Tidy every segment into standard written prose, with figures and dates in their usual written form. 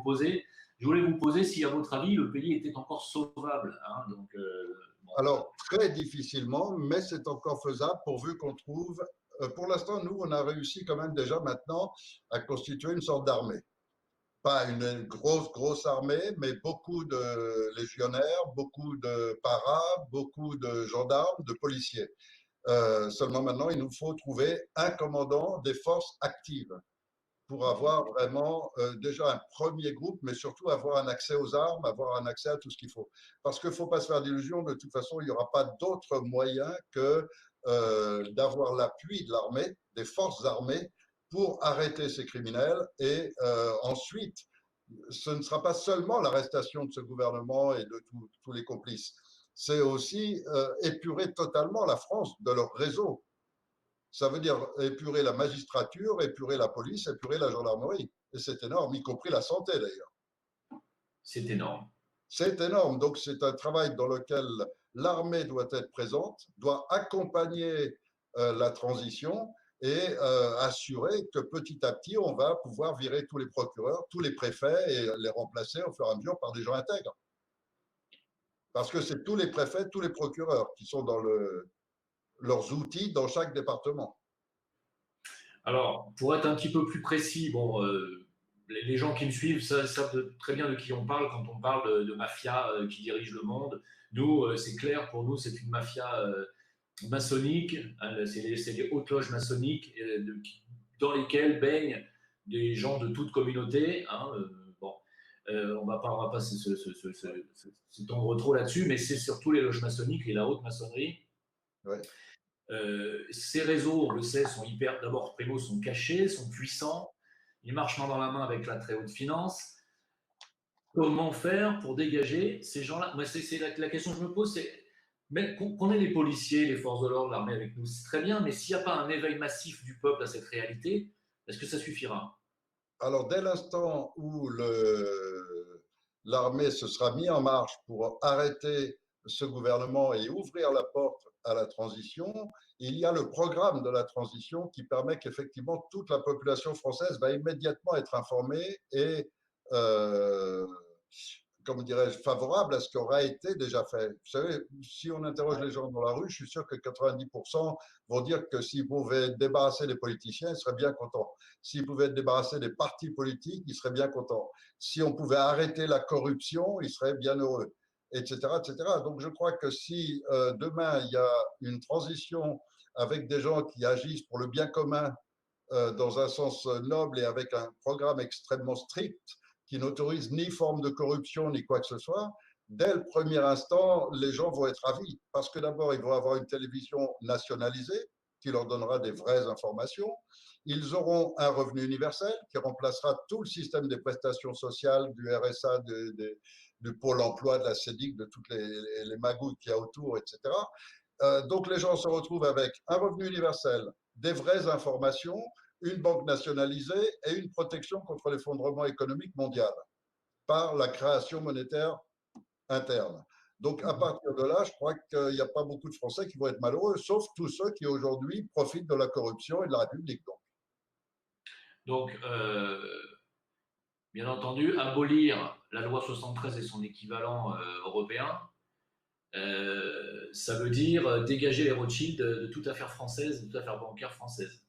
poser. Je voulais vous poser si, à votre avis, le pays était encore sauvable. Hein, donc, bon. Alors, très difficilement, mais c'est encore faisable pourvu qu'on trouve. Pour l'instant, nous, on a réussi quand même déjà maintenant à constituer une sorte d'armée. Pas une grosse armée, mais beaucoup de légionnaires, beaucoup de paras, beaucoup de gendarmes, de policiers. Seulement maintenant, il nous faut trouver un commandant des forces actives pour avoir vraiment déjà un premier groupe, mais surtout avoir un accès aux armes, avoir un accès à tout ce qu'il faut. Parce qu'il ne faut pas se faire d'illusions, de toute façon, il n'y aura pas d'autre moyen que d'avoir l'appui de l'armée, des forces armées, pour arrêter ces criminels. Et ensuite, ce ne sera pas seulement l'arrestation de ce gouvernement et de tous les complices, c'est aussi épurer totalement la France de leur réseau. Ça veut dire épurer la magistrature, épurer la police, épurer la gendarmerie. Et c'est énorme, y compris la santé d'ailleurs. C'est énorme. C'est énorme. Donc c'est un travail dans lequel l'armée doit être présente, doit accompagner la transition et assurer que petit à petit, on va pouvoir virer tous les procureurs, tous les préfets et les remplacer au fur et à mesure par des gens intègres. Parce que c'est tous les préfets, tous les procureurs qui sont dans leurs outils dans chaque département. Alors, pour être un petit peu plus précis, bon, les gens qui me suivent savent très bien de qui on parle quand on parle de mafia qui dirige le monde. Nous, c'est clair, pour nous, c'est une mafia maçonnique. Hein, c'est les hautes loges maçonniques dans lesquelles baignent des gens de toute communauté. Hein, bon, on va pas s'étendre trop là-dessus, mais c'est surtout les loges maçonniques et la haute maçonnerie. Ouais. Ces réseaux, on le sait, sont d'abord, primo, sont cachés, sont puissants. Ils marchent main dans la main avec la très haute finance. Comment faire pour dégager ces gens-là? Moi, c'est la question que je me pose, c'est qu'on ait les policiers, les forces de l'ordre, l'armée avec nous, c'est très bien, mais s'il n'y a pas un éveil massif du peuple à cette réalité, est-ce que ça suffira? Alors, dès l'instant où l'armée se sera mise en marche pour arrêter ce gouvernement et ouvrir la porte à la transition, il y a le programme de la transition qui permet qu'effectivement toute la population française va immédiatement être informée et comment dirais-je, favorable à ce qui aura été déjà fait. Vous savez, si on interroge les gens dans la rue, je suis sûr que 90% vont dire que s'ils pouvaient être débarrassés des politiciens, ils seraient bien contents. S'ils pouvaient être débarrassés des partis politiques, ils seraient bien contents. Si on pouvait arrêter la corruption, ils seraient bien heureux, etc., etc. Donc je crois que si demain il y a une transition avec des gens qui agissent pour le bien commun dans un sens noble et avec un programme extrêmement strict, qui n'autorise ni forme de corruption ni quoi que ce soit, dès le premier instant, les gens vont être ravis. Parce que d'abord, ils vont avoir une télévision nationalisée qui leur donnera des vraies informations. Ils auront un revenu universel qui remplacera tout le système des prestations sociales, du RSA, du Pôle emploi, de la CEDIC, de toutes les magouilles qu'il y a autour, etc. Donc les gens se retrouvent avec un revenu universel, des vraies informations, une banque nationalisée et une protection contre l'effondrement économique mondial par la création monétaire interne. Donc, à partir de là, je crois qu'il n'y a pas beaucoup de Français qui vont être malheureux, sauf tous ceux qui aujourd'hui profitent de la corruption et de la République. Donc, bien entendu, abolir la loi 73 et son équivalent européen, ça veut dire dégager les Rothschild de toute affaire française, de toute affaire bancaire française.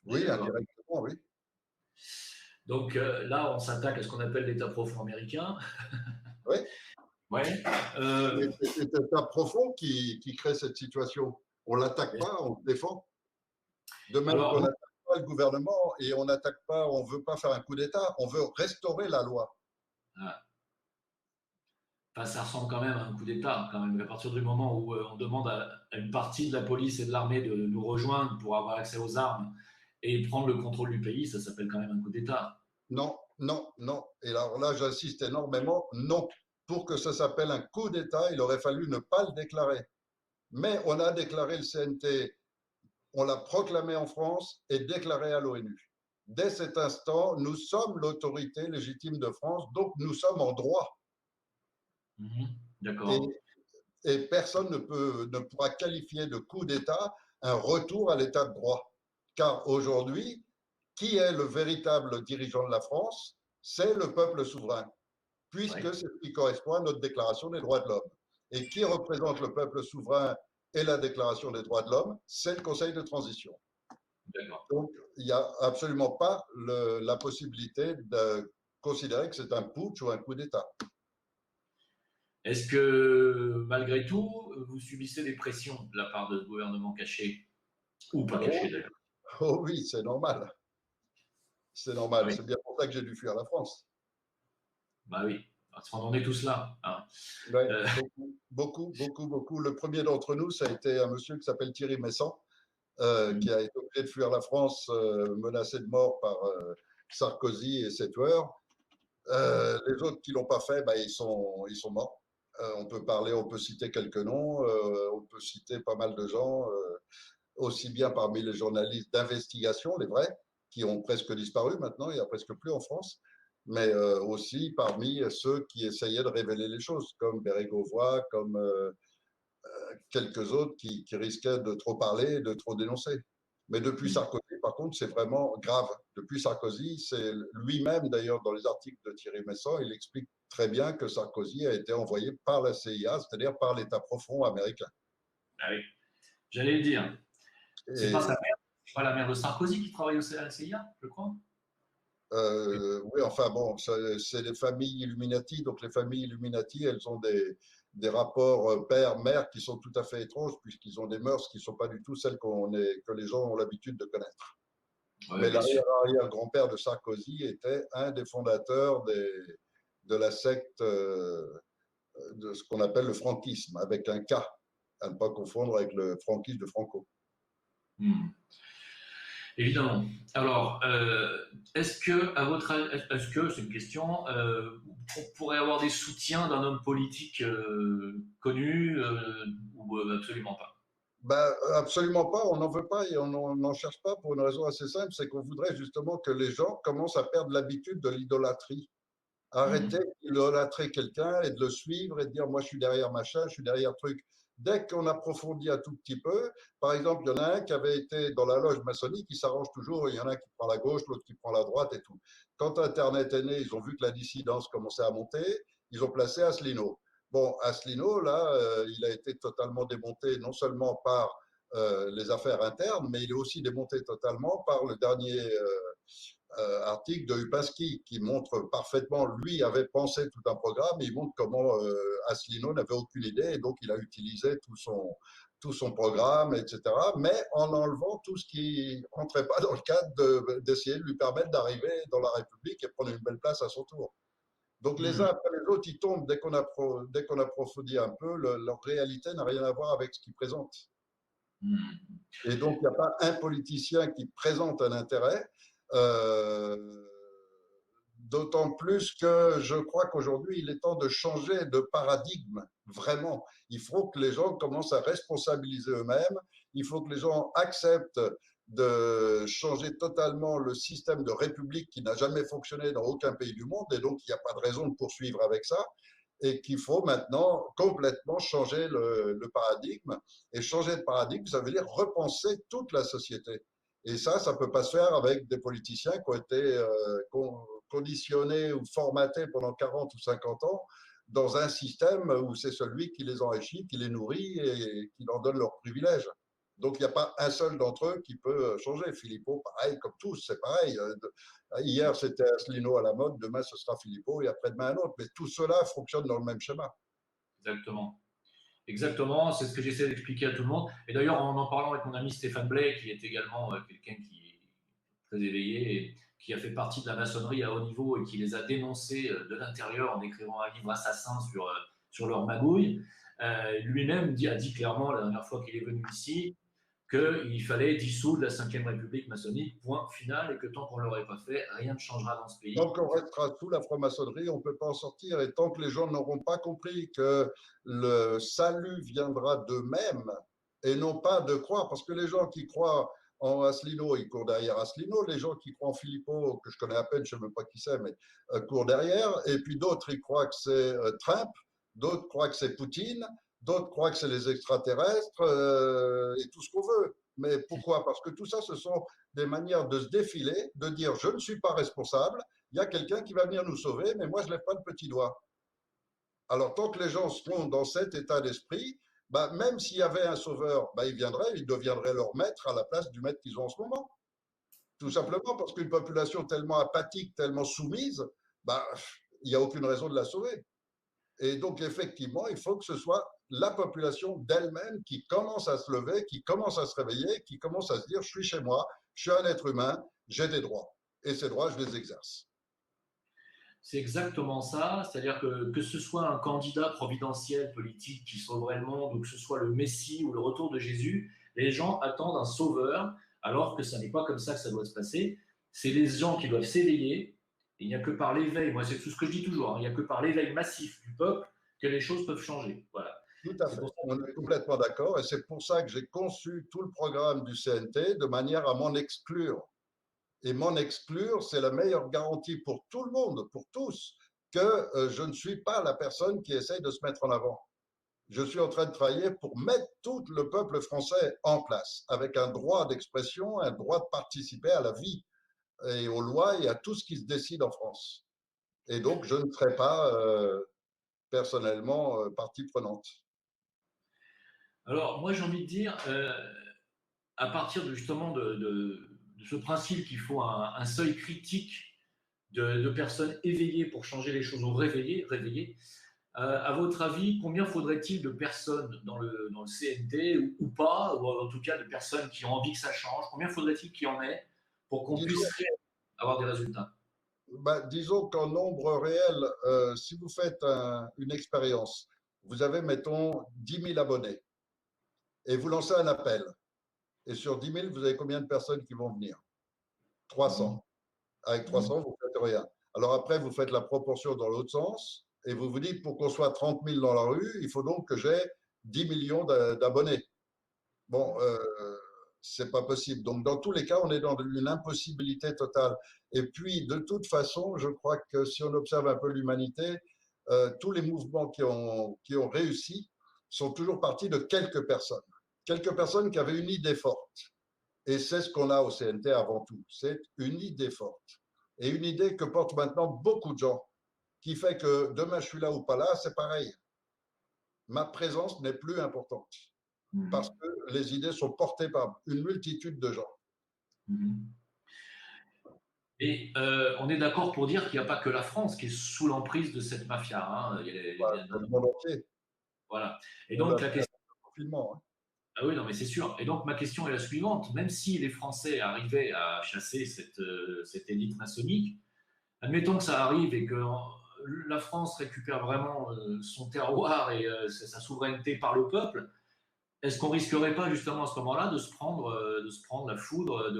Oui, indirectement, oui. Donc là, on s'attaque à ce qu'on appelle l'État profond américain. Oui. Ouais. C'est l'État profond qui crée cette situation. On ne l'attaque pas, on le défend. De même qu'on n'attaque pas le gouvernement et on n'attaque pas, on ne veut pas faire un coup d'État, on veut restaurer la loi. Ah. Enfin, ça ressemble quand même à un coup d'État, quand même. À partir du moment où on demande à une partie de la police et de l'armée de nous rejoindre pour avoir accès aux armes et prendre le contrôle du pays, ça s'appelle quand même un coup d'État. Non, non, non. Et alors là, j'insiste énormément, non. Pour que ça s'appelle un coup d'État, il aurait fallu ne pas le déclarer. Mais on a déclaré le CNT, on l'a proclamé en France et déclaré à l'ONU. Dès cet instant, nous sommes l'autorité légitime de France, donc nous sommes en droit. D'accord. Et personne ne pourra qualifier de coup d'État un retour à l'état de droit. Car aujourd'hui, qui est le véritable dirigeant de la France? c'est le peuple souverain, Oui, puisque c'est ce qui correspond à notre déclaration des droits de l'homme. Et qui représente le peuple souverain et la déclaration des droits de l'homme? C'est le Conseil de transition. d'accord. Donc, il n'y a absolument pas la possibilité de considérer que c'est un putsch ou un coup d'État. Est-ce que, malgré tout, vous subissez des pressions de la part de ce gouvernement caché, ou pas caché Oh, d'ailleurs? oh oui, c'est normal. C'est Ah normal. oui, C'est bien pour ça que j'ai dû fuir la France. bah oui, parce qu'on en est tous là, hein. Ouais, Euh, beaucoup, beaucoup, beaucoup, beaucoup. Le premier d'entre nous, ça a été un monsieur qui s'appelle Thierry Messant, qui a été obligé de fuir la France, menacé de mort par Sarkozy et ses tueurs. Les autres qui l'ont pas fait, bah, ils sont morts. On peut parler, on peut citer quelques noms, on peut citer pas mal de gens, aussi bien parmi les journalistes d'investigation, les vrais, qui ont presque disparu maintenant, il n'y a presque plus en France, mais aussi parmi ceux qui essayaient de révéler les choses, comme Bérégovoy, comme quelques autres qui risquaient de trop parler, de trop dénoncer. Mais depuis Sarkozy, par contre, c'est vraiment grave. Depuis Sarkozy, c'est lui-même, d'ailleurs, dans les articles de Thierry Messant, il explique très bien que Sarkozy a été envoyé par la CIA, c'est-à-dire par l'État profond américain. ah oui, j'allais le dire. C'est pas sa Et mère, c'est pas la mère de Sarkozy qui travaille à la CIA, je crois. Oui. oui, enfin bon, c'est les familles Illuminati. Donc les familles Illuminati, elles ont des rapports père-mère qui sont tout à fait étranges, puisqu'ils ont des mœurs qui ne sont pas du tout celles que les gens ont l'habitude de connaître. Oui, Mais bien sûr. l'arrière-arrière-grand-père de Sarkozy était un des fondateurs de la secte de ce qu'on appelle le franquisme, avec un K, à ne pas confondre avec le franquisme de Franco. Hmm. Évidemment. Alors, est-ce que, à votre est-ce que, c'est une question, on pourrait avoir des soutiens d'un homme politique connu ou absolument pas? Ben, absolument pas, on n'en veut pas et on n'en cherche pas pour une raison assez simple, c'est qu'on voudrait justement que les gens commencent à perdre l'habitude de l'idolâtrie. Arrêter Mhm. d'idolâtrer quelqu'un et de le suivre et de dire moi je suis derrière machin, je suis derrière truc. Dès qu'on approfondit un tout petit peu, par exemple, il y en a un qui avait été dans la loge maçonnique, qui s'arrange toujours, il y en a un qui prend la gauche, l'autre qui prend la droite et tout. Quand Internet est né, ils ont vu que la dissidence commençait à monter, ils ont placé Asselineau. Bon, Asselineau, là, il a été totalement démonté non seulement par les affaires internes, mais il est aussi démonté totalement par le dernier article de Upinski qui montre parfaitement, lui avait pensé tout un programme, et il montre comment Asselineau n'avait aucune idée et donc il a utilisé tout son programme, etc. Mais en enlevant tout ce qui rentrait pas dans le cadre d'essayer de lui permettre d'arriver dans la République et prendre une belle place à son tour. Donc les uns Mhm. après les autres, ils tombent dès qu'on approfondit un peu, leur réalité n'a rien à voir avec ce qu'ils présentent. Mhm. Et donc, il n'y a pas un politicien qui présente un intérêt. Euh, D'autant plus que je crois qu'aujourd'hui, il est temps de changer de paradigme, vraiment. Il faut que les gens commencent à responsabiliser eux-mêmes. Il faut que les gens acceptent de changer totalement le système de république qui n'a jamais fonctionné dans aucun pays du monde. Et donc, il n'y a pas de raison de poursuivre avec ça. Et qu'il faut maintenant complètement changer le paradigme. Et changer de paradigme, ça veut dire repenser toute la société. Et ça peut pas se faire avec des politiciens qui ont été conditionnés ou formatés pendant 40 ou 50 ans dans un système où c'est celui qui les enrichit, qui les nourrit et qui leur donne leurs privilèges. Donc, il n'y a pas un seul d'entre eux qui peut changer. Philippot, pareil, comme tous, c'est pareil. Hier, c'était Asselineau à la mode, demain, ce sera Philippot et après-demain, un autre. Mais tout cela fonctionne dans le même schéma. Exactement. Exactement, c'est ce que j'essaie d'expliquer à tout le monde. Et d'ailleurs, en parlant avec mon ami Stéphane Blais, qui est également quelqu'un qui est très éveillé et qui a fait partie de la maçonnerie à haut niveau et qui les a dénoncés de l'intérieur en écrivant un livre assassin sur leur magouille, lui-même a dit clairement la dernière fois qu'il est venu ici qu'il fallait dissoudre la Ve République maçonnique, point final, et que tant qu'on ne l'aurait pas fait, rien ne changera dans ce Tant pays. qu'on restera sous la franc-maçonnerie, on ne peut pas en sortir. Et tant que les gens n'auront pas compris que le salut viendra d'eux-mêmes et non pas de croire, parce que les gens qui croient en Asselineau, ils courent derrière Asselineau. Les gens qui croient en Philippot, que je connais à peine, je ne sais même pas qui c'est, mais courent derrière. Et puis d'autres, ils croient que c'est Trump, d'autres croient que c'est Poutine, d'autres croient que c'est les extraterrestres et tout ce qu'on veut. Mais pourquoi? Parce que tout ça, ce sont des manières de se défiler, de dire je ne suis pas responsable, il y a quelqu'un qui va venir nous sauver, mais moi, je ne lève pas le petit doigt. Alors, tant que les gens seront dans cet état d'esprit, bah, même s'il y avait un sauveur, bah, il deviendrait leur maître à la place du maître qu'ils ont en ce moment. Tout simplement parce qu'une population tellement apathique, tellement soumise, bah, il n'y a aucune raison de la sauver. Et donc, effectivement, il faut que ce soit la population d'elle-même qui commence à se lever, qui commence à se réveiller, qui commence à se dire, je suis chez moi, je suis un être humain, j'ai des droits. Et ces droits, je les exerce. C'est exactement ça, c'est-à-dire que ce soit un candidat providentiel politique qui sauverait le monde, ou que ce soit le Messie ou le retour de Jésus, les gens attendent un sauveur, alors que ça n'est pas comme ça que ça doit se passer. C'est les gens qui doivent s'éveiller. Il n'y a que par l'éveil, moi c'est tout ce que je dis toujours, hein, il n'y a que par l'éveil massif du peuple que les choses peuvent changer. Voilà. Tout à C'est fait. pour ça On est complètement d'accord. Et c'est pour ça que j'ai conçu tout le programme du CNT de manière à m'en exclure. Et m'en exclure, c'est la meilleure garantie pour tout le monde, pour tous, que je ne suis pas la personne qui essaye de se mettre en avant. Je suis en train de travailler pour mettre tout le peuple français en place, avec un droit d'expression, un droit de participer à la vie et aux lois et à tout ce qui se décide en France. Et donc, je ne serai pas personnellement partie prenante. Alors, moi, j'ai envie de dire, à partir justement de ce principe qu'il faut un seuil critique de personnes éveillées pour changer les choses ou réveillées, à votre avis, combien faudrait-il de personnes dans le CNT ou pas, ou en tout cas de personnes qui ont envie que ça change? Combien faudrait-il qu'il y en ait pour qu'on puisse Disons, avoir des résultats? bah, disons qu'en nombre réel, si vous faites une expérience, vous avez, mettons, 10 000 abonnés et vous lancez un appel. Et sur 10 000, vous avez combien de personnes qui vont venir? Mhm. 300. Avec 300, vous ne faites rien. Alors après, vous faites la proportion dans l'autre sens et vous vous dites, pour qu'on soit 30 000 dans la rue, il faut donc que j'ai 10 millions d'abonnés. Bon, c'est pas possible. Donc, dans tous les cas, on est dans une impossibilité totale. Et puis, de toute façon, je crois que si on observe un peu l'humanité, tous les mouvements qui ont réussi sont toujours partis de quelques personnes. Quelques personnes qui avaient une idée forte. Et c'est ce qu'on a au CNT avant tout. C'est une idée forte. Et une idée que portent maintenant beaucoup de gens, qui fait que demain je suis là ou pas là, c'est pareil. Ma présence n'est plus importante parce Mhm. que les idées sont portées par une multitude de gens. Mhm. Et on est d'accord pour dire qu'il n'y a pas que la France qui est sous l'emprise de cette mafia, hein. Voilà, dans le monde entier. Voilà. Et On l'a donc la vu avec question. le confinement. Hein. Ah oui, non, mais c'est sûr. Et donc, ma question est la suivante. Même si les Français arrivaient à chasser cette élite maçonnique, admettons que ça arrive et que la France récupère vraiment son terroir et sa souveraineté par le peuple, est-ce qu'on risquerait pas justement à ce moment-là de se prendre la foudre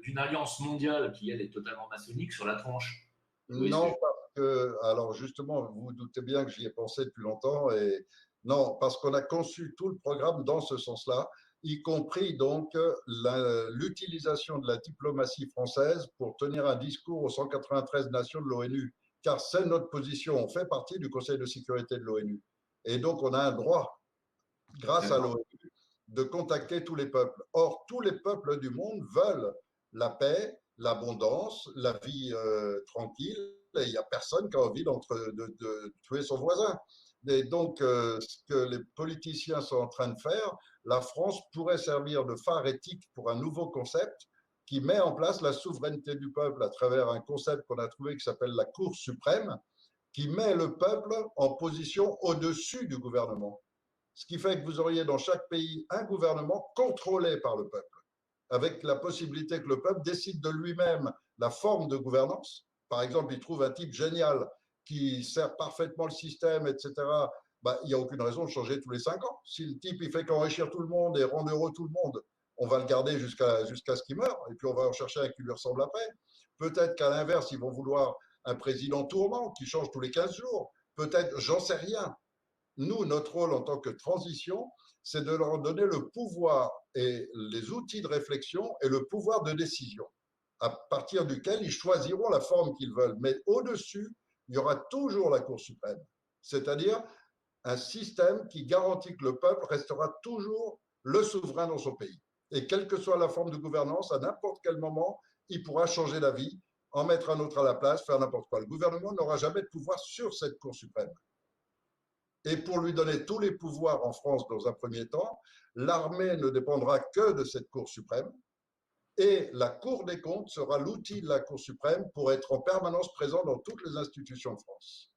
d'une alliance mondiale qui, elle, est totalement maçonnique sur la tronche? Vous voyez ce que Non, parce que, alors justement, vous vous doutez bien que j'y ai pensé depuis longtemps, et non, parce qu'on a conçu tout le programme dans ce sens-là, y compris donc l'utilisation de la diplomatie française pour tenir un discours aux 193 nations de l'ONU, car c'est notre position, on fait partie du Conseil de sécurité de l'ONU. Et donc on a un droit, grâce à D'accord. l'ONU, de contacter tous les peuples. Or, tous les peuples du monde veulent la paix, l'abondance, la vie tranquille, et il n'y a personne qui a envie de tuer son voisin. Et donc, ce que les politiciens sont en train de faire, la France pourrait servir de phare éthique pour un nouveau concept qui met en place la souveraineté du peuple à travers un concept qu'on a trouvé qui s'appelle la Cour suprême, qui met le peuple en position au-dessus du gouvernement. Ce qui fait que vous auriez dans chaque pays un gouvernement contrôlé par le peuple, avec la possibilité que le peuple décide de lui-même la forme de gouvernance. Par exemple, il trouve un type génial qui sert parfaitement le système, etc. Bah, il n'y a aucune raison de changer tous les 5 ans. Si le type il fait qu'enrichir tout le monde et rendre heureux tout le monde, on va le garder jusqu'à ce qu'il meure, et puis on va en chercher un qui lui ressemble après. Peut-être qu'à l'inverse, ils vont vouloir un président tournant qui change tous les 15 jours. Peut-être, j'en sais rien. Nous, notre rôle en tant que transition, c'est de leur donner le pouvoir et les outils de réflexion et le pouvoir de décision, à partir duquel ils choisiront la forme qu'ils veulent. Mais au-dessus, il y aura toujours la Cour suprême, c'est-à-dire un système qui garantit que le peuple restera toujours le souverain dans son pays. Et quelle que soit la forme de gouvernance, à n'importe quel moment, il pourra changer d'avis en mettre un autre à la place, faire n'importe quoi. Le gouvernement n'aura jamais de pouvoir sur cette Cour suprême. Et pour lui donner tous les pouvoirs en France dans un premier temps, l'armée ne dépendra que de cette Cour suprême et la Cour des comptes sera l'outil de la Cour suprême pour être en permanence présent dans toutes les institutions de France.